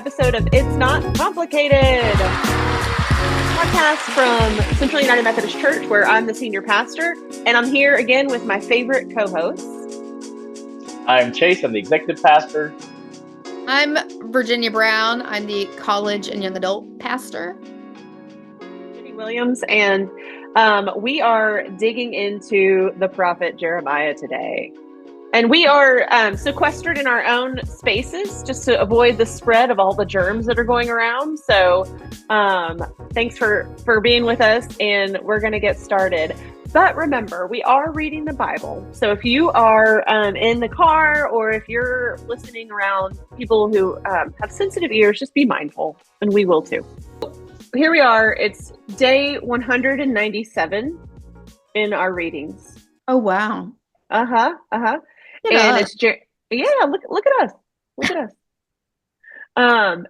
episode of It's Not Complicated, podcast from Central United Methodist Church, where I'm the senior pastor, and I'm here again with my favorite co-hosts. I'm Chase. I'm the executive pastor. I'm Virginia Brown. I'm the college and young adult pastor. Jenny Williams, and we are digging into the prophet Jeremiah today. And we are sequestered in our own spaces just to avoid the spread of all the germs that are going around. So thanks for being with us, and we're going to get started. But remember, we are reading the Bible. So if you are in the car or if you're listening around people who have sensitive ears, just be mindful, and we will too. Here we are. It's day 197 in our readings. Oh, wow. And it's look at us. Look at us.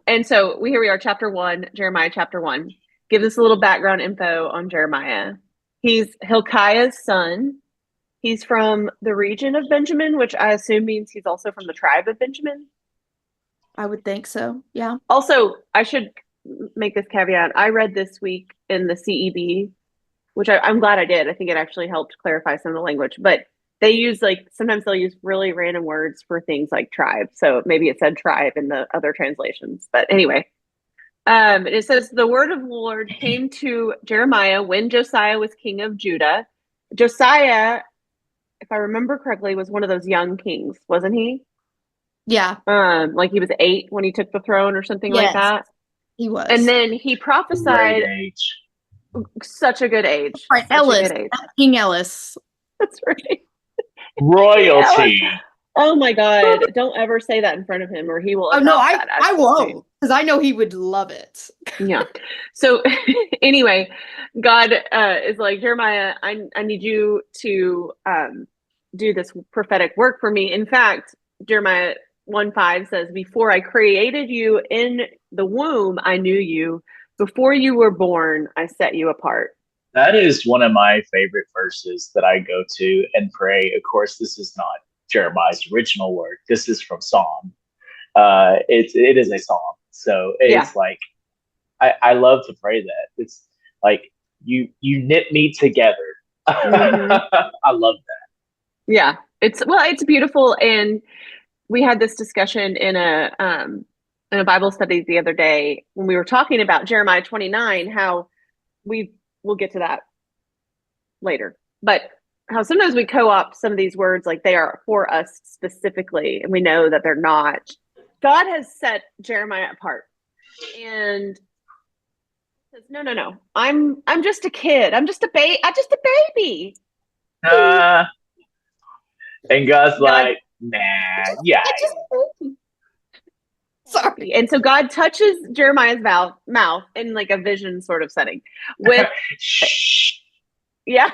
And so here we are, chapter 1, Jeremiah chapter 1. Give us a little background info on Jeremiah. He's Hilkiah's son. He's from the region of Benjamin, which I assume means he's also from the tribe of Benjamin. I would think so. Yeah. Also, I should make this caveat. I read this week in the CEB, which I'm glad I did. I think it actually helped clarify some of the language, but they use sometimes they'll use really random words for things like tribe. So maybe it said tribe in the other translations. But anyway, it says the word of the Lord came to Jeremiah when Josiah was king of Judah. Josiah, if I remember correctly, was one of those young kings, wasn't he? Yeah. Like he was 8 when he took the throne or something like that. He was. And then he prophesied. Great age. Such a good age. Right, Ellis. King Ellis. That's right. Royalty. Oh my God. Don't ever say that in front of him or he will. Oh, no, I won't, because I know he would love it. Yeah. So anyway, God is like, Jeremiah, I need you to do this prophetic work for me. In fact, Jeremiah 1:5 says, before I created you in the womb, I knew you. Before you were born, I set you apart. That is one of my favorite verses that I go to and pray. Of course, this is not Jeremiah's original work. This is from Psalm. It is a psalm. So it's like, I love to pray that. It's like you knit me together. Mm-hmm. I love that. Yeah, it's beautiful. And we had this discussion in a Bible study the other day when we were talking about Jeremiah 29, how we'll get to that later, but how sometimes we co-opt some of these words like they are for us specifically, and we know that they're not. God has set Jeremiah apart, and says, no, I'm just a kid. I'm just a baby. And God's like, nah, yeah. Sorry. And so God touches Jeremiah's mouth in like a vision sort of setting with, yeah.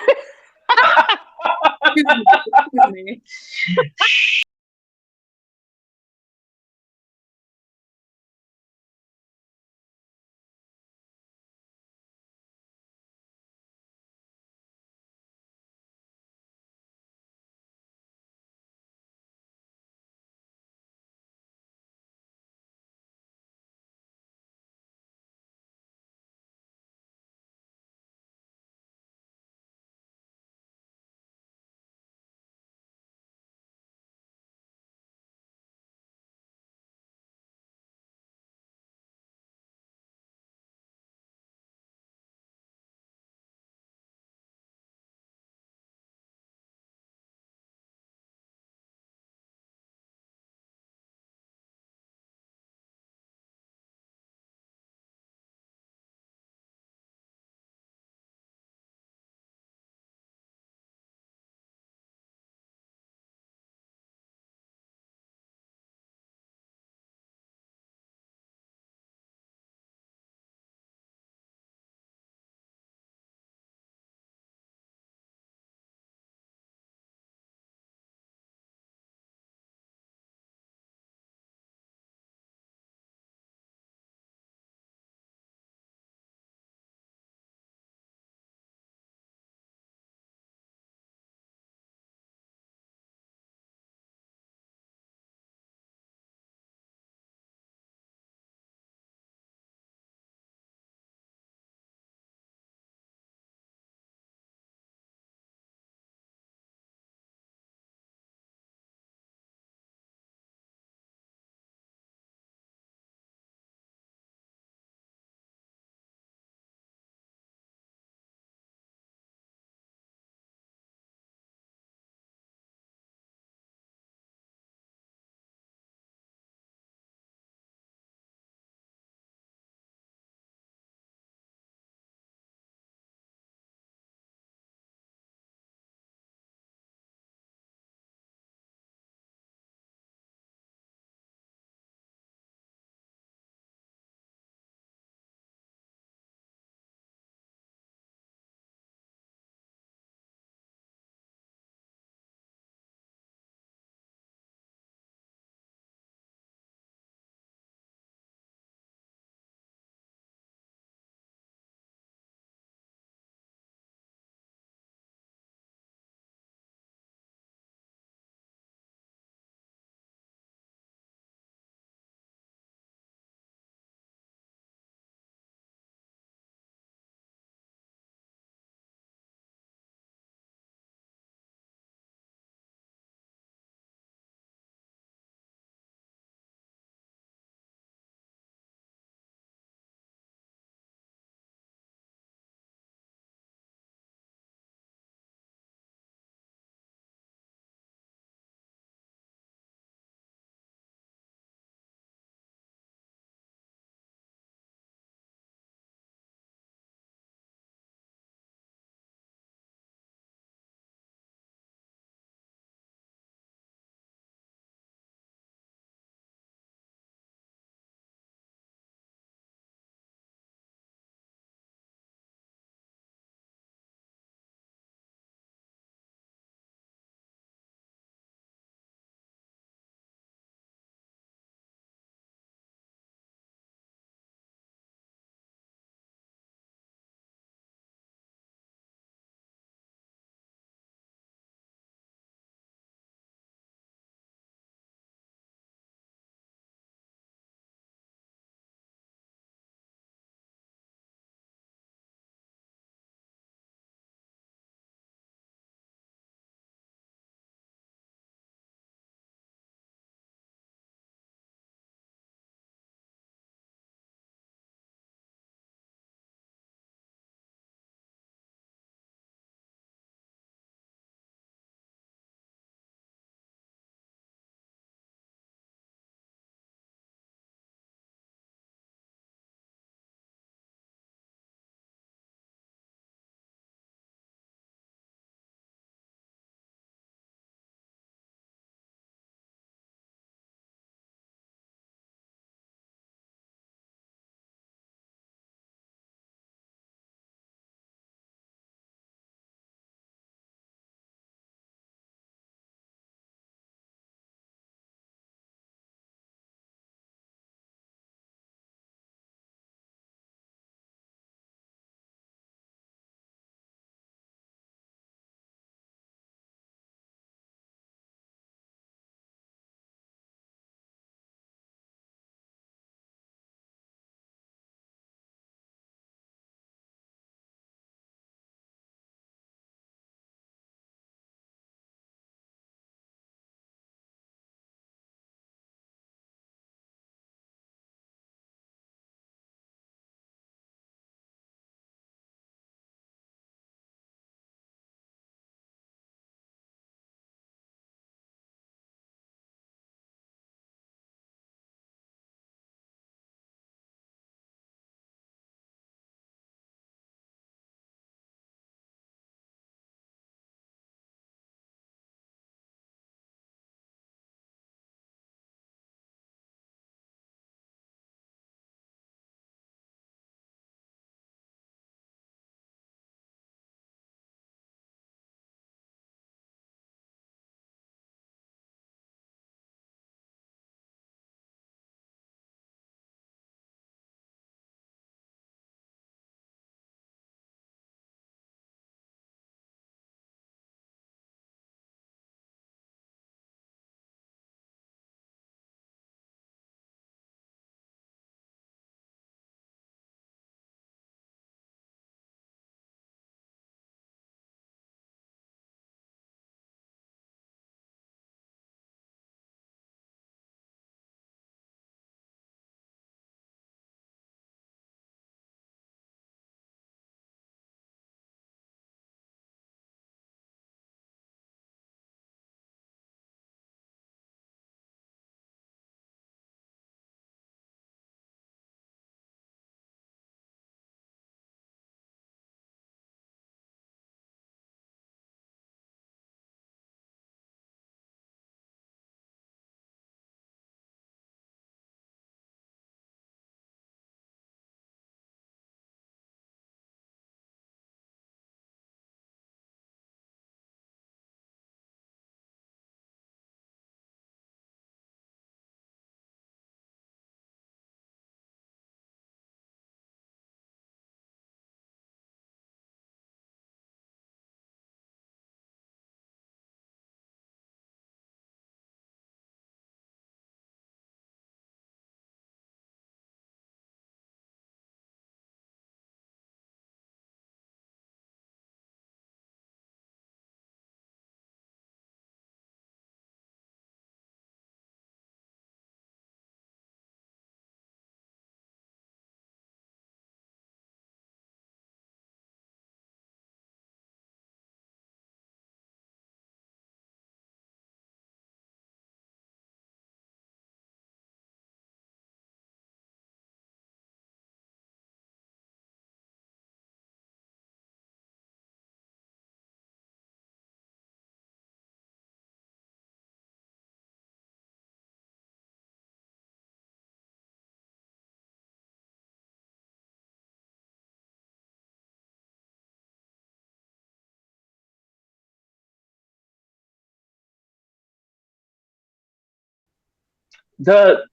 the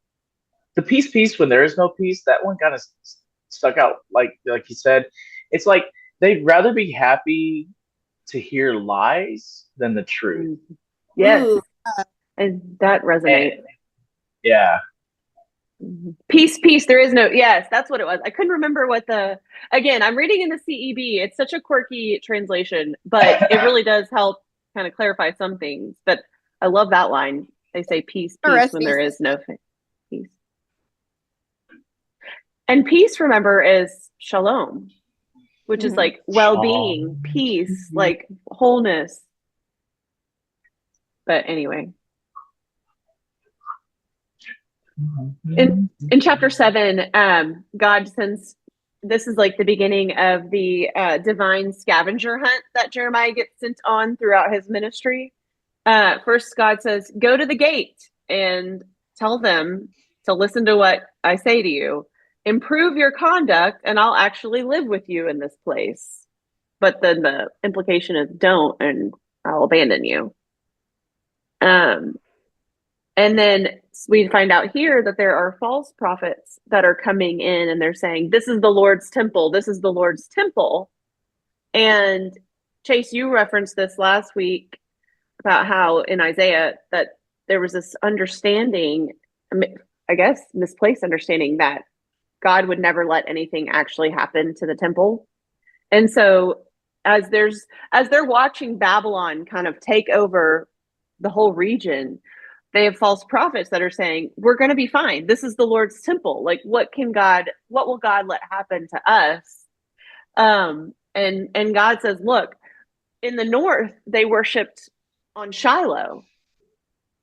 peace when there is no peace, that one kind of stuck out. Like you said, it's like they'd rather be happy to hear lies than the truth. Yes. Ooh. And that resonates. And, yeah. Peace, there is no, yes, that's what it was. I couldn't remember again, I'm reading in the CEB. It's such a quirky translation, but it really does help kind of clarify some things. But I love that line. They say peace when there is no peace. And peace, remember, is shalom, which is like well-being, peace, like wholeness. But anyway. In chapter 7, God sends, this is like the beginning of the divine scavenger hunt that Jeremiah gets sent on throughout his ministry. First, God says, go to the gate and tell them to listen to what I say to you. Improve your conduct, and I'll actually live with you in this place. But then the implication is don't, and I'll abandon you. And then we find out here that there are false prophets that are coming in, and they're saying, this is the Lord's temple. This is the Lord's temple. And Chase, you referenced this last week about how in Isaiah that there was this understanding, I guess, misplaced understanding that God would never let anything actually happen to the temple. And so as they're watching Babylon kind of take over the whole region, they have false prophets that are saying, we're going to be fine. This is the Lord's temple. Like, what will God let happen to us? And God says, look, in the north, they worshiped on Shiloh.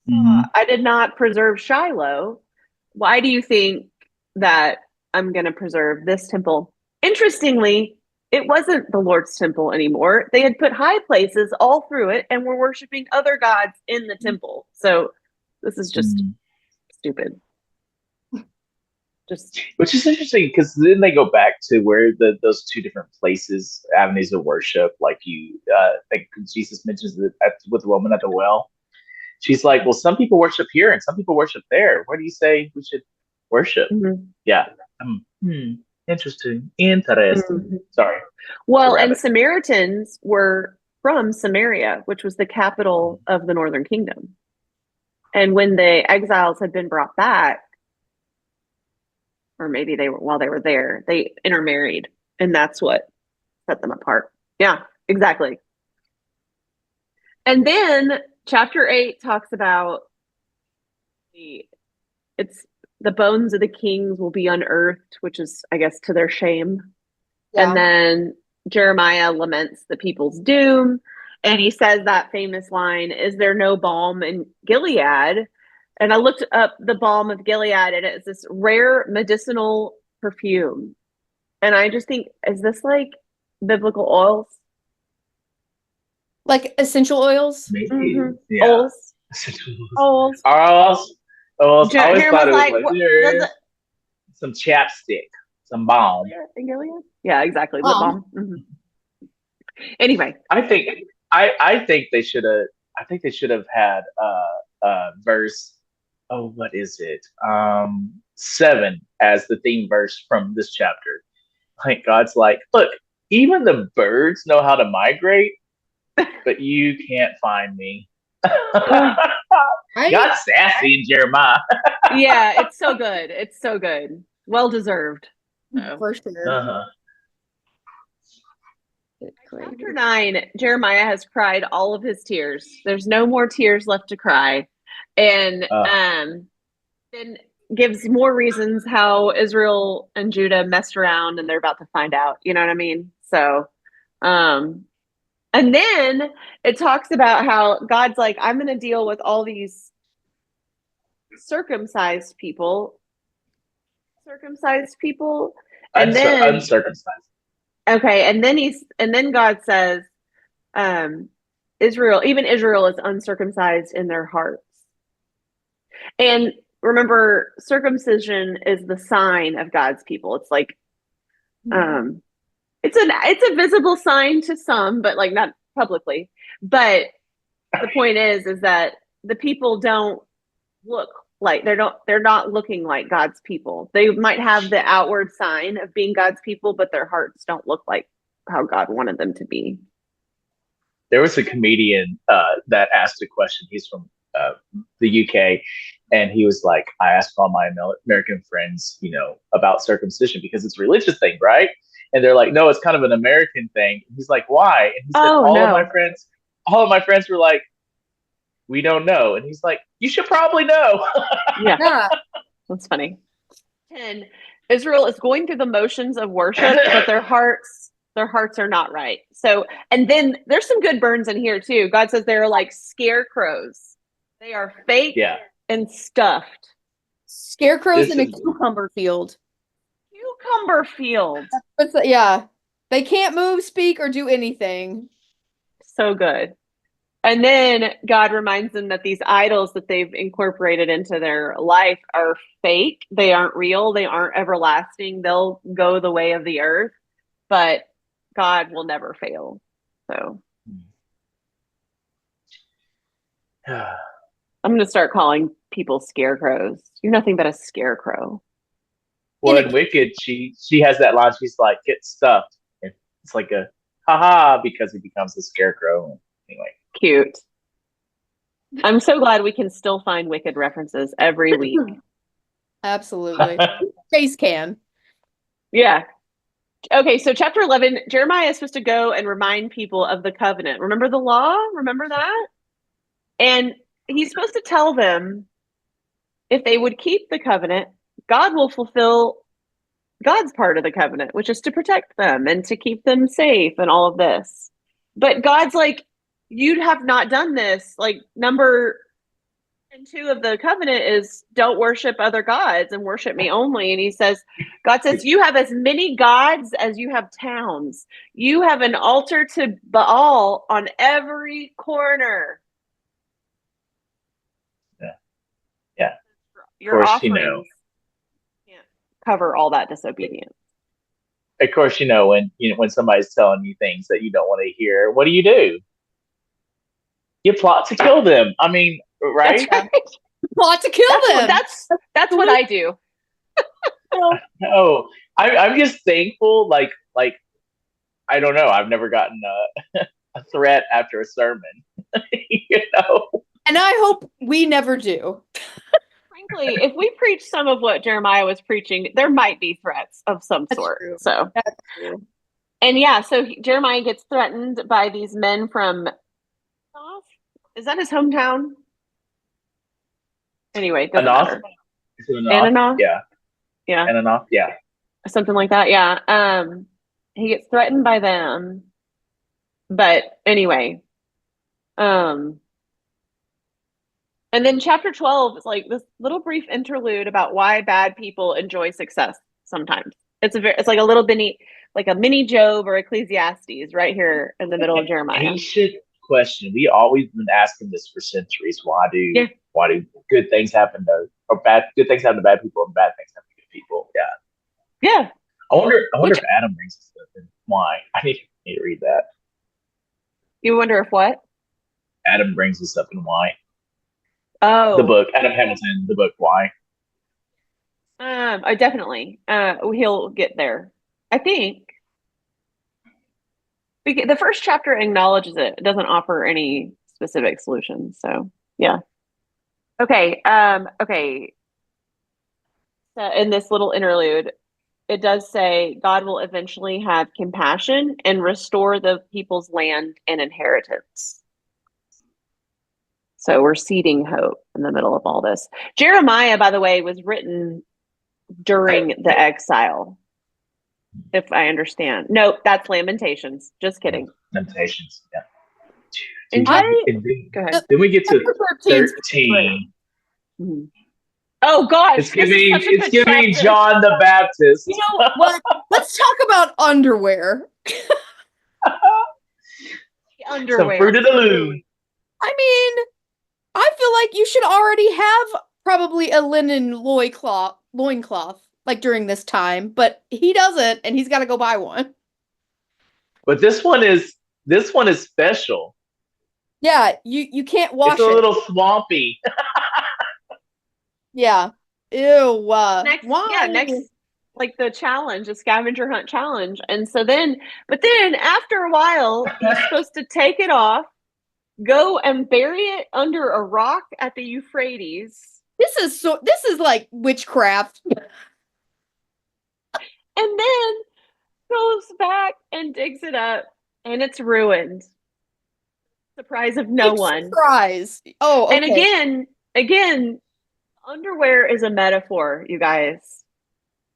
I did not preserve Shiloh. Why do you think that I'm going to preserve this temple? Interestingly, it wasn't the Lord's temple anymore. They had put high places all through it and were worshiping other gods in the temple. So this is just stupid. Which is interesting because then they go back to where those two different places, avenues of worship, like Jesus mentions it with the woman at the well. She's like, well, some people worship here and some people worship there. Where do you say we should worship? Yeah. Interesting. Sorry. Well, and Samaritans were from Samaria, which was the capital of the northern kingdom. And when the exiles had been brought back, or maybe while they were there, they intermarried, and that's what set them apart. Yeah, exactly. And then chapter 8 talks about the bones of the kings will be unearthed, which is, I guess, to their shame. Yeah. And then Jeremiah laments the people's doom. And he says that famous line, is there no balm in Gilead? And I looked up the balm of Gilead, and it's this rare medicinal perfume. And I just think, is this like biblical oils? Like essential oils? Maybe. Yeah. Oils. Oils. I always thought it was some chapstick, some balm. Yeah, exactly. Lip balm. Anyway, I think they should have had verse. Oh, what is it? 7 as the theme verse from this chapter. Like God's like, look, even the birds know how to migrate, but you can't find me. God's sassy in Jeremiah. Yeah, it's so good. It's so good. Well deserved. For sure. Chapter 9, Jeremiah has cried all of his tears. There's no more tears left to cry. And then gives more reasons how Israel and Judah messed around, and they're about to find out. You know what I mean? So, and then it talks about how God's like, I'm going to deal with all these circumcised people, and then uncircumcised. Okay, and then God says, Israel is uncircumcised in their hearts. And remember, circumcision is the sign of God's people. It's like, it's a visible sign to some, but like not publicly. But the point is that the people don't look like they're not looking like God's people. They might have the outward sign of being God's people, but their hearts don't look like how God wanted them to be. There was a comedian that asked a question. He's from the UK, and he was like, I asked all my American friends, about circumcision because it's a religious thing, right? And they're like, no, it's kind of an American thing. And he's like, why? And he said, all of my friends were like, we don't know. And he's like, you should probably know. Yeah. That's funny. And Israel is going through the motions of worship, but their hearts are not right. So, and then there's some good burns in here too. God says they're like scarecrows. They are fake and stuffed. Scarecrows in a cucumber field. Cucumber field. Yeah. They can't move, speak, or do anything. So good. And then God reminds them that these idols that they've incorporated into their life are fake. They aren't real. They aren't everlasting. They'll go the way of the earth, but God will never fail. So I'm going to start calling people scarecrows. You're nothing but a scarecrow. Well, in Wicked, she has that line. She's like, get stuffed. And it's like a haha because he becomes a scarecrow. Anyway. Cute. I'm so glad we can still find Wicked references every week. Absolutely. Chase can. Yeah. Okay, so chapter 11, Jeremiah is supposed to go and remind people of the covenant. Remember the law? Remember that? And he's supposed to tell them if they would keep the covenant, God will fulfill God's part of the covenant, which is to protect them and to keep them safe and all of this. But God's like, you have not done this. Like number 2 of the covenant is don't worship other gods and worship me only. And he says, God says, you have as many gods as you have towns. You have an altar to Baal on every corner. Yeah. Your offerings can't cover all that disobedience. Of course, when somebody's telling you things that you don't want to hear, what do? You plot to kill them. I mean, right? That's right. Plot to kill them. That's what I do. No, I'm just thankful. Like I don't know. I've never gotten a threat after a sermon. And I hope we never do. Frankly, if we preach some of what Jeremiah was preaching, there might be threats of some sort. True. So that's true. And so Jeremiah gets threatened by these men from. Is that his hometown? Anyway, doesn't matter. Ananoth? Yeah. Ananoth, yeah. Something like that, yeah. He gets threatened by them. But anyway. And then chapter 12 is like this little brief interlude about why bad people enjoy success sometimes. It's like a little like a mini Job or Ecclesiastes right here in the middle of Jeremiah. Ancient question. We always been asking this for centuries. Why do good things happen to good things happen to bad people and bad things happen to good people? Yeah. Yeah. I wonder if Adam brings us up and why. I need to read that. You wonder if what? Adam brings us up and why. Oh. The book. Adam Hamilton, the book Why. Definitely. He'll get there. I think. The first chapter acknowledges it. It doesn't offer any specific solutions. So, yeah. Okay. Okay. So in this little interlude, it does say God will eventually have compassion and restore the people's land and inheritance. So we're seeding hope in the middle of all this. Jeremiah, by the way, was written during the exile. If I understand. No, that's Lamentations. Just kidding. Lamentations, yeah. Go ahead. Then we get to 13. Mm-hmm. Oh gosh, it's giving John the Baptist. You know what? Let's talk about underwear. Underwear. Some fruit of the loom. I mean, I feel like you should already have probably a linen loincloth like during this time, but he doesn't, and he's got to go buy one. But this one is special. Yeah, you can't wash it. It's a little swampy. Yeah. Ew. Next, Why? next, like the challenge, the scavenger hunt challenge. And so then, but then after a while, he's supposed to take it off, go and bury it under a rock at the Euphrates. This is like witchcraft. And then goes back and digs it up, and it's ruined. Surprise of no Big one. surprise. Oh, okay. And again, underwear is a metaphor, you guys.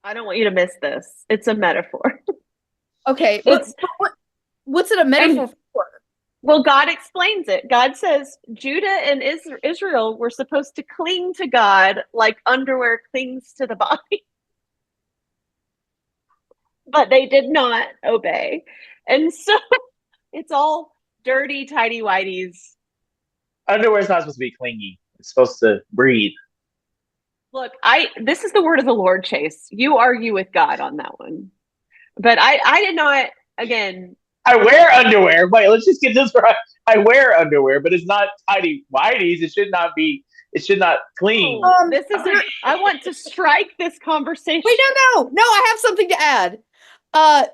I don't want you to miss this. It's a metaphor. Okay. What's it a metaphor for? Well, God explains it. God says Judah and Israel were supposed to cling to God like underwear clings to the body. But they did not obey. And so it's all dirty, tidy whities. Underwear is not supposed to be clingy. It's supposed to breathe. Look, this is the word of the Lord, Chase. You argue with God on that one. But I did not, again. I wear underwear. Wait, let's just get this right. I wear underwear, but it's not tidy whities. It should not clean. This is I want to strike this conversation. Wait, no, I have something to add.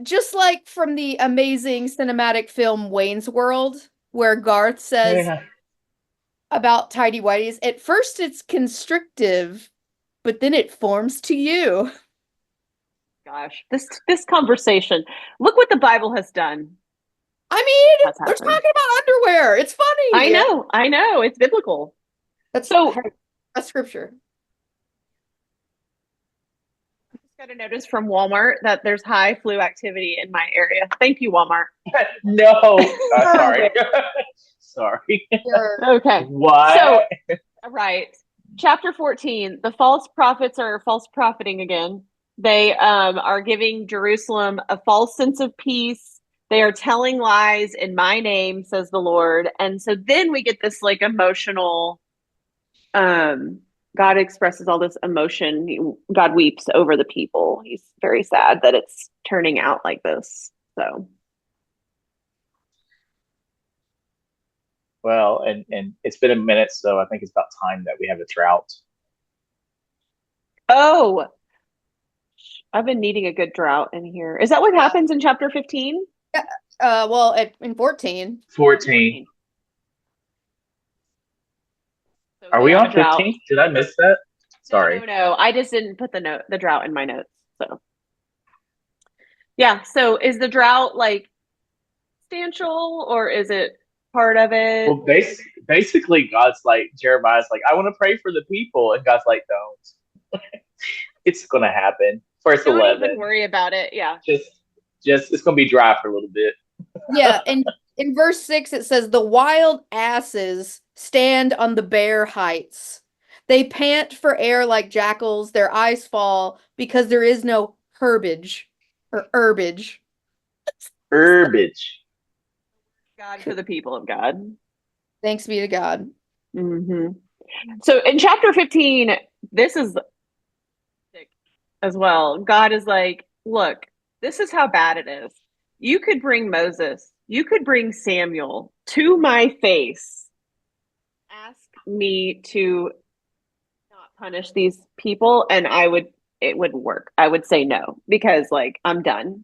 Just like from the amazing cinematic film Wayne's World, where Garth says about tidy whities, at first it's constrictive, but then it forms to you. Gosh, this conversation. Look what the Bible has done. I mean, we're talking about underwear. It's funny. I know. It's biblical. That's a scripture. I just got a notice from Walmart that there's high flu activity in my area. Thank you, Walmart. No, sorry. Sorry. Okay. Why? So, right. Chapter 14, the false prophets are false profiting again. They are giving Jerusalem a false sense of peace. They are telling lies in my name, says the Lord. And so then we get this like emotional, God expresses all this emotion. God weeps over the people. He's very sad that it's turning out like this. So. Well, and it's been a minute, so I think it's about time that we have a drought. Oh, I've been needing a good drought in here. Is that what happens in chapter 15? Well, in 14. 14. So are we on 15? Did I miss that? Sorry. No. I just didn't put the drought in my notes. So yeah. So is the drought like substantial, or is it part of it? Well, basically, God's like, Jeremiah's like, I want to pray for the people, and God's like, don't. It's gonna happen. Verse 11. Don't even worry about it. Yeah. Just it's gonna be dry for a little bit. Yeah, and in verse 6 it says, the wild asses stand on the bare heights. They pant for air like jackals. Their eyes fall because there is no herbage or herbage. Herbage. God for the people of God. Thanks be to God. Mm-hmm. So in chapter 15, this is as well. God is like, look, this is how bad it is. You could bring Moses, you could bring Samuel to my face, ask me to not punish these people, and it would work. I would say no, because like, I'm done.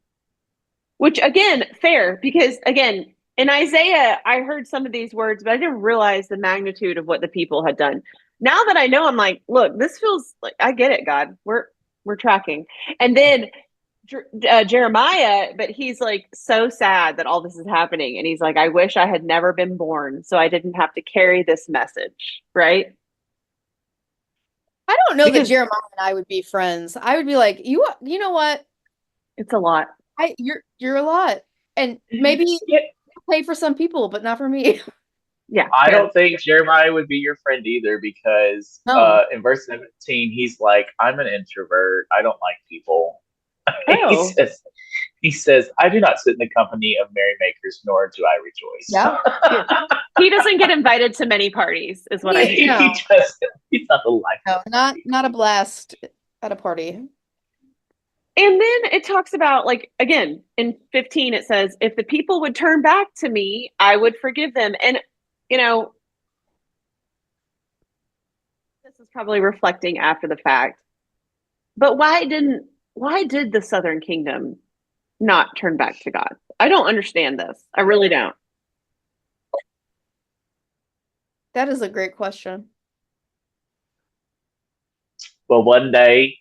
Which again, fair, because again, in Isaiah, I heard some of these words, but I didn't realize the magnitude of what the people had done. Now that I know, I'm like, look, this feels like, I get it, God. We're tracking. And then Jeremiah, but he's like so sad that all this is happening. And he's like, I wish I had never been born so I didn't have to carry this message. Right. I don't know that Jeremiah and I would be friends. I would be like, you know what? It's a lot. You're a lot. And maybe play for some people, but not for me. Yeah. I don't think Jeremiah would be your friend either, because in verse 17, he's like, I'm an introvert. I don't like people. Oh. He says, I do not sit in the company of merrymakers, nor do I rejoice. Yeah. He doesn't get invited to many parties, is what I mean. He's not the life. No, not a blast at a party. And then it talks about, like, again, in 15, it says, if the people would turn back to me, I would forgive them. And, you know, the this is probably reflecting after the fact. But why did the Southern Kingdom not turn back to God? I don't understand this. I really don't. That is a great question. Well, one day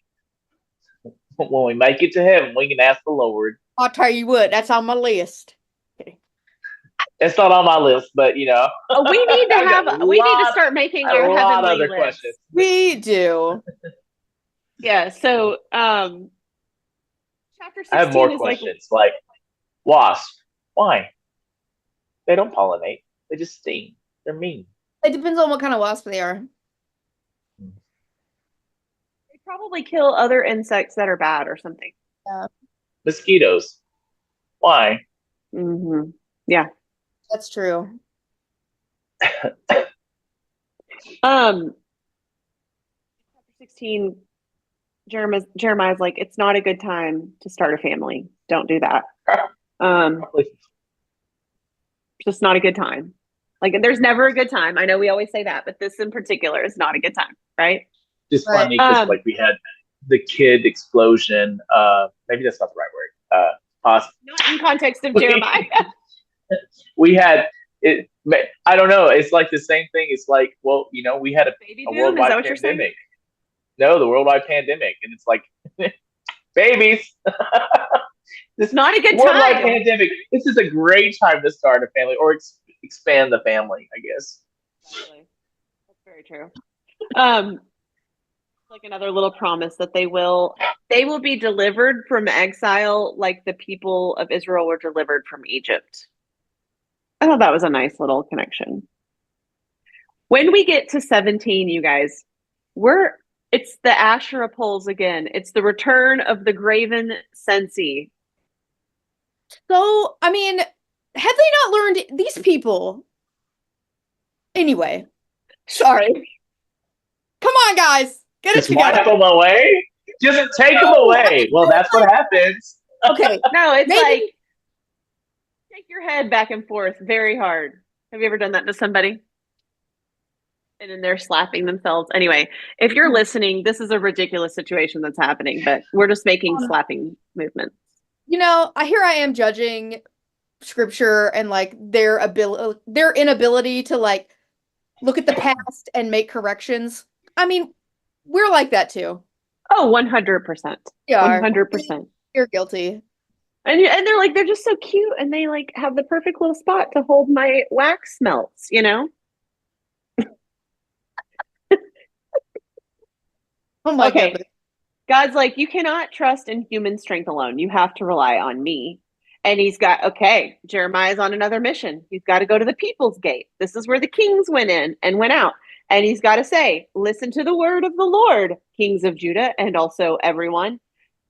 when we make it to heaven, we can ask the Lord. I'll tell you what, that's on my list. Okay. It's not on my list, but we need to start making our heavenly list. Questions. We do. Yeah, so chapter 16 I have more questions. Like wasps, why? They don't pollinate. They just sting. They're mean. It depends on what kind of wasp they are. They probably kill other insects that are bad or something. Yeah. Mosquitoes, why? Mm-hmm. Yeah. That's true. Chapter 16, Jeremiah's like, it's not a good time to start a family. Don't do that. Just not a good time. Like, there's never a good time. I know we always say that, but this in particular is not a good time, right? Just funny because like we had the kid explosion. Maybe that's not the right word. Not in context of Jeremiah. We had it. I don't know. It's like the same thing. It's like, well, we had a worldwide pandemic. No, the worldwide pandemic, and it's like babies. It's not a good worldwide time. Pandemic. This is a great time to start a family or expand the family, I guess. Exactly. That's very true. Like another little promise that they will be delivered from exile, like the people of Israel were delivered from Egypt. I thought that was a nice little connection. When we get to 17, you guys, it's the Asherah poles again. It's the return of the graven Sensi. So, I mean, have they not learned these people? Anyway, sorry. Come on, guys. Get it together. Just wipe them away? Just take them away. Well, that's what happens. Okay. No, it's like shake your head back and forth very hard. Have you ever done that to somebody? And then they're slapping themselves. Anyway, if you're listening, this is a ridiculous situation that's happening, but we're just making slapping movements. Here I am judging scripture and like their inability to like look at the past and make corrections. I mean, we're like that too. Oh, 100%. Yeah, 100%. You're guilty. And they're like, they're just so cute, and they like have the perfect little spot to hold my wax melts, Oh my goodness. God's like, you cannot trust in human strength alone. You have to rely on me. And he's got, Jeremiah's on another mission. He's got to go to the people's gate. This is where the kings went in and went out. And he's got to say, listen to the word of the Lord, kings of Judah, and also everyone.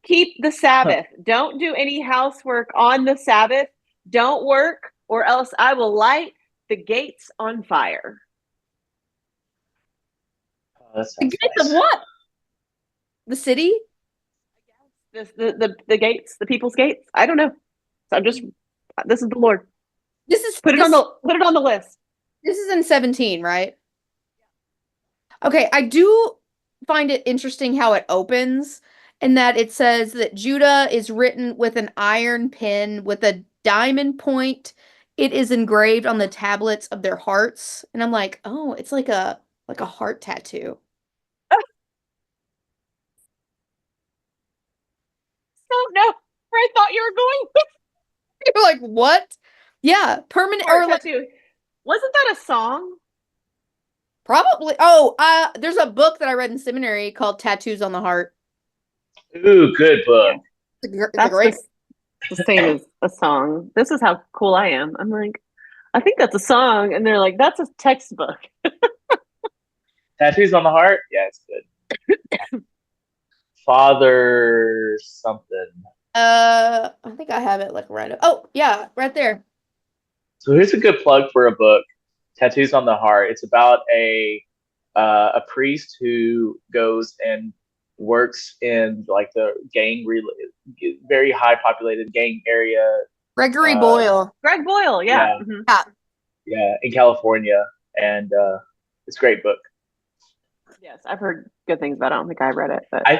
Keep the Sabbath. Don't do any housework on the Sabbath. Don't work, or else I will light the gates on fire. The gates of what? The city? The gates, the people's gates. I don't know. So this is the Lord. Put it on the list. This is in 17, right? Okay, I do find it interesting how it opens, and that it says that Judah is written with an iron pen with a diamond point. It is engraved on the tablets of their hearts, and I'm like, oh, it's like a heart tattoo. Don't know where I thought you were going. You're like, what? Yeah, permanent or tattoo. Wasn't that a song? Probably. Oh, there's a book that I read in seminary called Tattoos on the Heart. Ooh, good book. That's great. The same as a song. This is how cool I am. I'm like, I think that's a song, and they're like, that's a textbook. Tattoos on the Heart? Yeah, it's good. Father something. I think I have it like right up. Oh, yeah, right there. So here's a good plug for a book, Tattoos on the Heart. It's about a priest who goes and works in like the very high populated gang area. Gregory Boyle. Greg Boyle, yeah. Yeah, mm-hmm. Yeah, in California, and it's a great book. Yes, I've heard good things about it. I don't think I read it, but I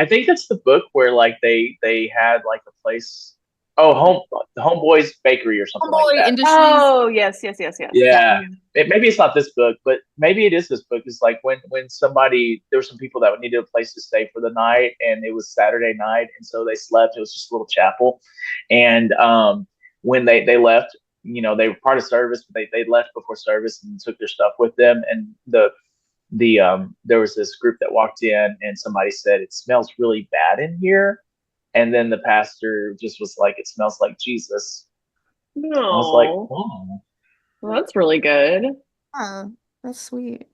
think that's the book where like they had like a place. Oh, the Homeboys Bakery or something like Homeboy that. Industries. oh yes, yes, yes, yes. Yeah, maybe it's not this book, but maybe it is this book. It's like when somebody there were some people that needed a place to stay for the night, and it was Saturday night, and so they slept. It was just a little chapel, and when they left, you know, they were part of service, but they left before service and took their stuff with them, and the there was this group that walked in, and somebody said it smells really bad in here, and then the pastor just was like, it smells like Jesus. I was like, No, oh. well, that's really good. Oh, that's sweet.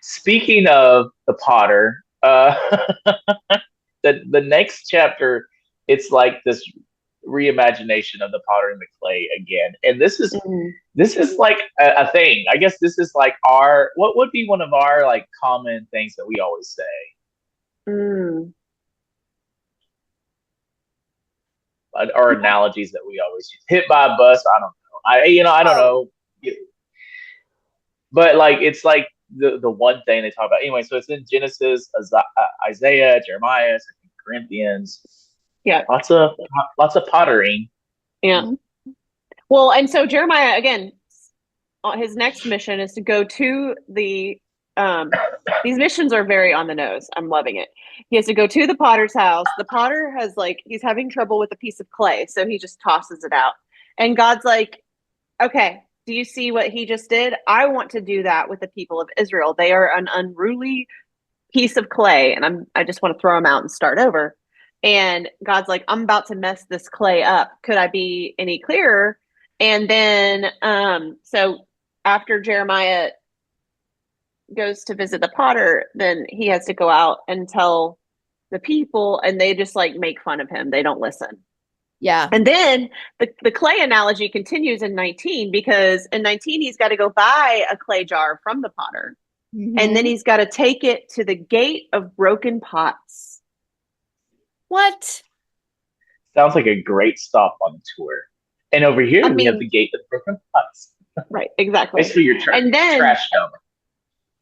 Speaking of the potter, the next chapter, it's like this reimagination of the potter and the clay again, and this is like a thing. I guess this is like our what would be one of our like common things that we always say, Mm. or analogies that we always use. Hit by a bus. I don't know. I don't know. But like it's like the one thing they talk about anyway. So it's in Genesis, Isaiah, Jeremiah, Corinthians. Yeah, lots of pottering. yeah. Well, and so Jeremiah again, his next mission is to go to the. These missions are very on the nose. I'm loving it. He has to go to the potter's house. The potter has like he's having trouble with a piece of clay, so he just tosses it out. And God's like, okay, do you see what he just did? I want to do that with the people of Israel. They are an unruly piece of clay, and I just want to throw them out and start over. And God's like, I'm about to mess this clay up. Could I be any clearer? And then so after Jeremiah goes to visit the potter, then he has to go out and tell the people, and they just like make fun of him. They don't listen. Yeah. And then the clay analogy continues in 19, because in 19 he's got to go buy a clay jar from the potter. Mm-hmm. And then he's got to take it to the gate of broken pots. What? Sounds like a great stop on the tour. And over here we have the gate of broken pots. Right, exactly. Basically your trash dump.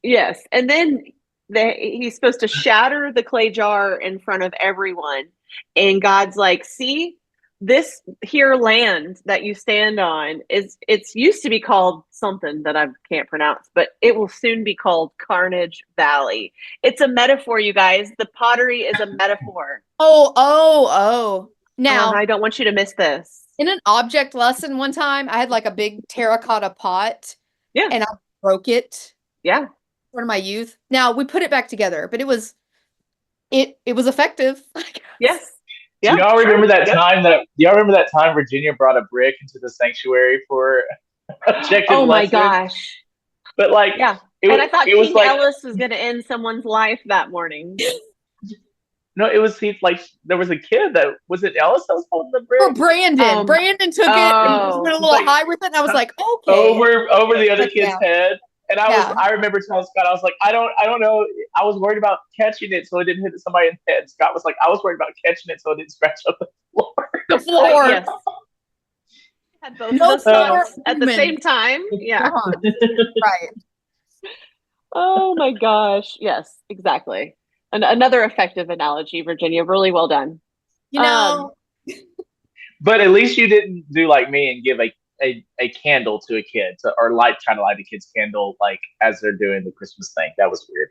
Yes. And then he's supposed to shatter the clay jar in front of everyone. And God's like, see, this here land that you stand on it's used to be called something that I can't pronounce, but it will soon be called Carnage Valley. It's a metaphor, you guys. The pottery is a metaphor. Oh. Now, I don't want you to miss this. In an object lesson one time, I had like a big terracotta pot. Yeah. And I broke it. Yeah. One of my youth. Now we put it back together, but it was effective. Yes. Yeah, do y'all remember that time do y'all remember that time Virginia brought a brick into the sanctuary for objective Oh my lesson? Gosh. But like, yeah. And I thought King Ellis was going to end someone's life that morning. No, it was there was a kid that was it Ellis that was holding the brick? Oh, Brandon. Brandon took it and went a little high with it, and I was like, okay. Over the other kid's head. And I remember telling Scott, I was like, I don't know. I was worried about catching it so it didn't hit somebody in the head. Scott was like, I was worried about catching it so it didn't scratch up the floor. The floor. Yes. Had both of those thoughts at the same time. Yeah. Right. Oh my gosh. Yes, exactly. And another effective analogy, Virginia. Really well done. You know. But at least you didn't do like me and give a candle to a kid or trying to light a kid's candle like as they're doing the Christmas thing. That was weird.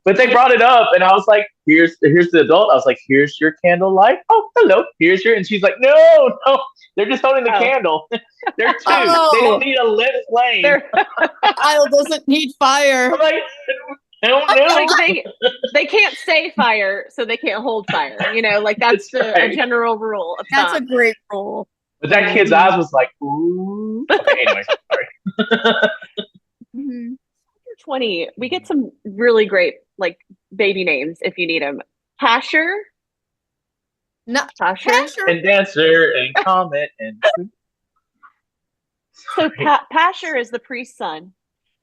But they brought it up, and I was like, here's the adult. I was like, here's your candle light. Oh, hello. Here's your, and she's like, no, they're just holding the candle. They're two. They don't need a lit flame. Kyle doesn't need fire. I'm like, I don't know. Like they can't say fire, so they can't hold fire. You know, like that's a general rule. That's a great rule. But that kid's eyes was like, ooh. Okay, anyways, sorry. 20, we get some really great like baby names if you need them. Pasher. Pasher. And Dancer and Comet and. So Pasher is the priest's son,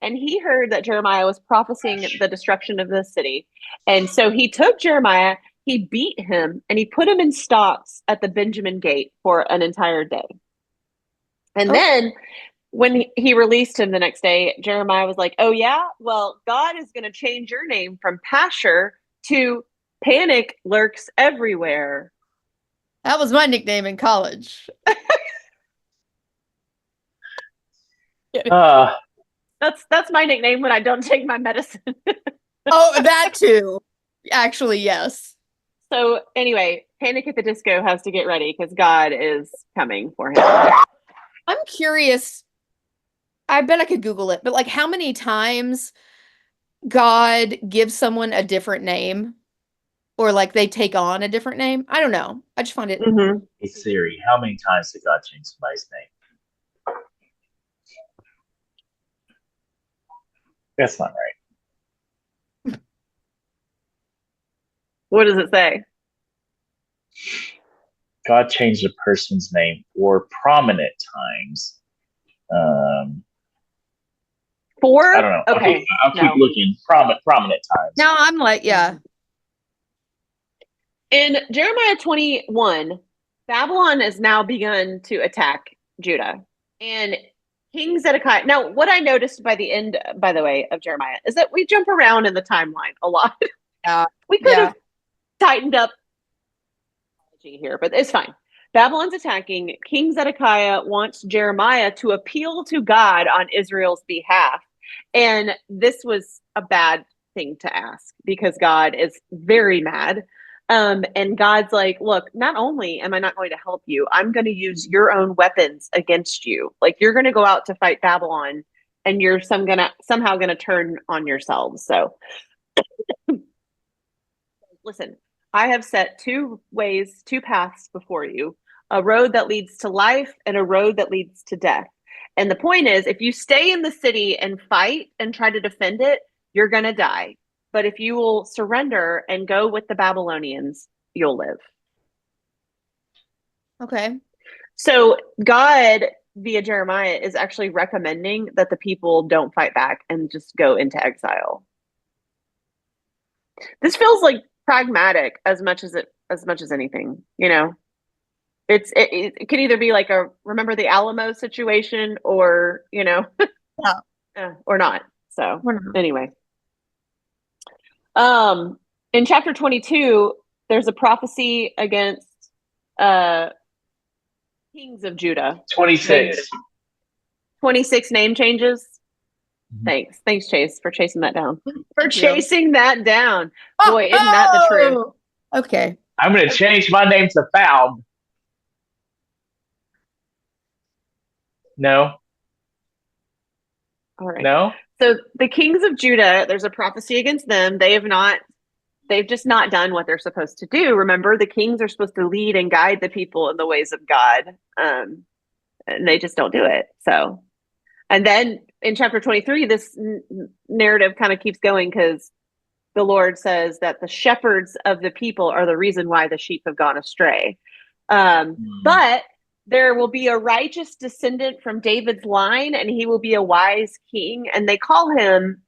and he heard that Jeremiah was prophesying the destruction of the city, and so he took Jeremiah. He beat him and he put him in stocks at the Benjamin gate for an entire day. And then when he released him the next day, Jeremiah was like, "Oh yeah, well, God is going to change your name from Pasher to Panic Lurks Everywhere." That was my nickname in college. That's my nickname when I don't take my medicine. Oh, that too. Actually, yes. So anyway, Panic at the Disco has to get ready because God is coming for him. I'm curious. I bet I could Google it, but like how many times God gives someone a different name or like they take on a different name? I don't know. I just find it. Mm-hmm. Hey Siri, how many times did God change somebody's name? That's not right. What does it say? God changed a person's name 4 prominent times. 4? I don't know. Okay. I'll keep looking. Prominent times. No, I'm like, yeah. In Jeremiah 21, Babylon has now begun to attack Judah. And King Zedekiah. Now, what I noticed by the end, by the way, of Jeremiah is that we jump around in the timeline a lot. We could have tightened up here, but it's fine. Babylon's attacking. King Zedekiah wants Jeremiah to appeal to God on Israel's behalf. And this was a bad thing to ask because God is very mad. And God's like, look, not only am I not going to help you, I'm going to use your own weapons against you. Like you're going to go out to fight Babylon and you're somehow going to turn on yourselves. So listen, I have set 2 paths before you, a road that leads to life and a road that leads to death. And the point is, if you stay in the city and fight and try to defend it, you're going to die. But if you will surrender and go with the Babylonians, you'll live. Okay. So God, via Jeremiah, is actually recommending that the people don't fight back and just go into exile. This feels like pragmatic as much as anything, you know. It could either be like a remember the Alamo situation or, you know, or not. So anyway. In chapter 22, there's a prophecy against kings of Judah. 26. 26 name changes. Mm-hmm. Thanks, Chase, for chasing that down. For chasing that down. Boy, isn't that the truth? Okay. I'm going to change my name to Found. No. All right. No. So the kings of Judah, there's a prophecy against them. They've just not done what they're supposed to do. Remember, the kings are supposed to lead and guide the people in the ways of God. And they just don't do it. So, and then in chapter 23, this narrative kind of keeps going because the Lord says that the shepherds of the people are the reason why the sheep have gone astray. But there will be a righteous descendant from David's line, and he will be a wise king. And they call him,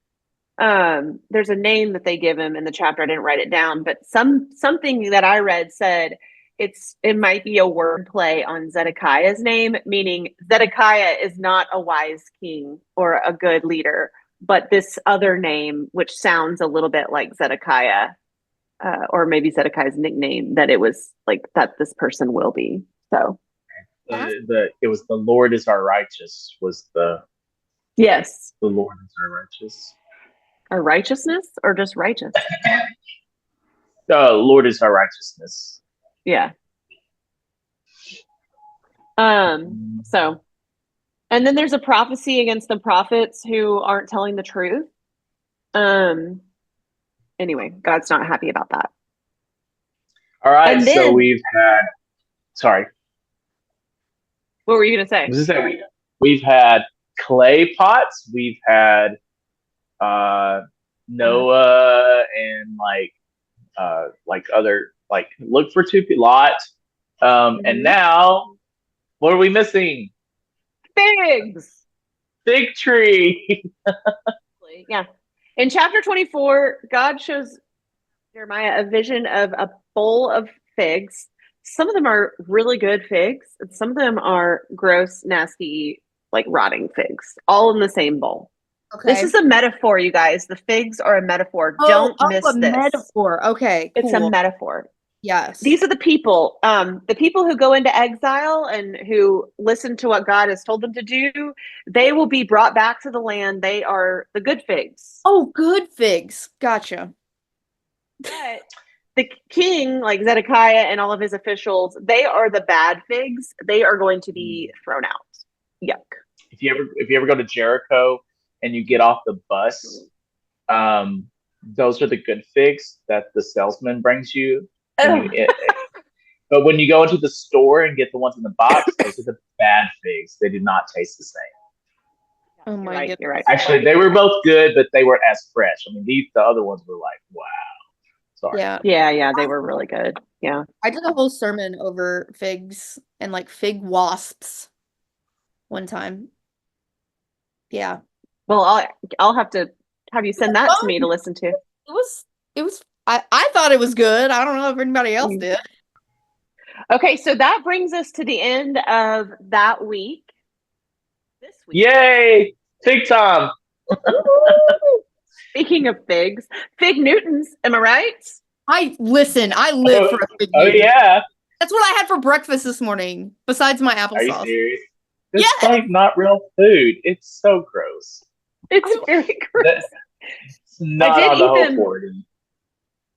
there's a name that they give him in the chapter. I didn't write it down, but something that I read said it might be a wordplay on Zedekiah's name, meaning Zedekiah is not a wise king or a good leader, but this other name, which sounds a little bit like Zedekiah, or maybe Zedekiah's nickname, that it was like that this person will be. So it was the Lord is our righteous was the yes. The Lord is our righteous. Our righteousness or just righteous? The Lord is our righteousness. Yeah. So, and then there's a prophecy against the prophets who aren't telling the truth. Anyway, God's not happy about that. All right, so we've had. Sorry. What were you going to say? I was just saying we've had clay pots. We've had Noah and like other look for two Lot. And now what are we missing? Figs. Fig tree. Yeah. In chapter 24, God shows Jeremiah a vision of a bowl of figs. Some of them are really good figs, and some of them are gross, nasty like rotting figs, all in the same bowl. Okay. This is a metaphor, you guys. The figs are a metaphor. Oh, Don't miss a this. metaphor. Okay, cool. It's a metaphor. Yes. These are the people who go into exile and who listen to what God has told them to do. They will be brought back to the land. They are the good figs. Oh, good figs. Gotcha. But the king, like Zedekiah and all of his officials, they are the bad figs. They are going to be thrown out. Yuck. If you ever go to Jericho and you get off the bus, those are the good figs that the salesman brings you. But when you go into the store and get the ones in the box, those are the bad figs. They do not taste the same. Oh my goodness. You're right. Actually, they were both good, but they weren't as fresh. I mean, the other ones were like, wow. Sorry. Yeah, they were really good. Yeah. I did a whole sermon over figs and like fig wasps one time. Yeah. Well, I'll have to have you send that to me to listen to. It was I thought it was good. I don't know if anybody else did. Okay, so that brings us to the end of that week. This week. Yay! Fig time! Speaking of figs, fig Newtons, am I right? I live for a fig Newton. Oh yeah. That's what I had for breakfast this morning, besides my applesauce. Are you serious? It's like not real food. It's so gross. It's very gross. It's not on the whole 40.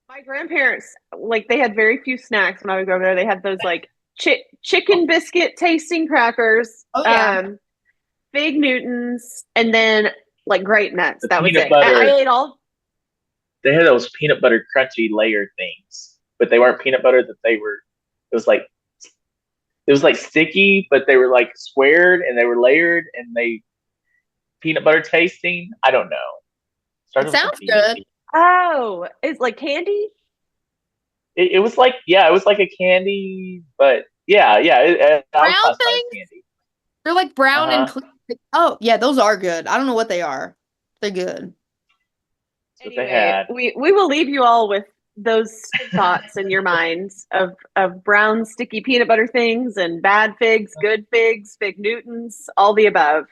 My grandparents, like, they had very few snacks when I was over there. They had those like chicken biscuit tasting crackers, fig Newtons, and then like grape nuts. That was it. I ate all. They had those peanut butter crunchy layered things, but they weren't peanut butter. It was like sticky, but they were like squared and they were layered and they peanut butter tasting. I don't know. It sounds good. Oh, it's like candy? It was like, it was like a candy, but brown things? Candy. They're like brown and clean. Oh, yeah, those are good. I don't know what they are. They're good. Anyway, we will leave you all with those thoughts in your minds of brown sticky peanut butter things and bad figs, good figs, fig Newtons, all the above.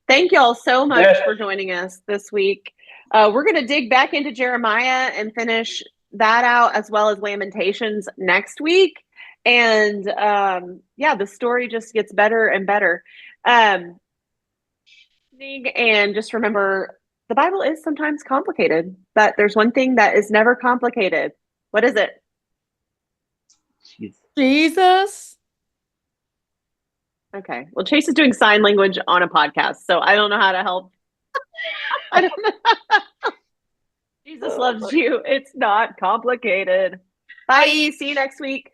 Thank you all so much for joining us this week. We're going to dig back into Jeremiah and finish that out, as well as Lamentations next week. And the story just gets better and better. And just remember, the Bible is sometimes complicated, but there's one thing that is never complicated. What is it? Jesus. Okay. Well, Chase is doing sign language on a podcast, so I don't know how to help. I don't know. Jesus loves you. It's not complicated. Bye. See you next week.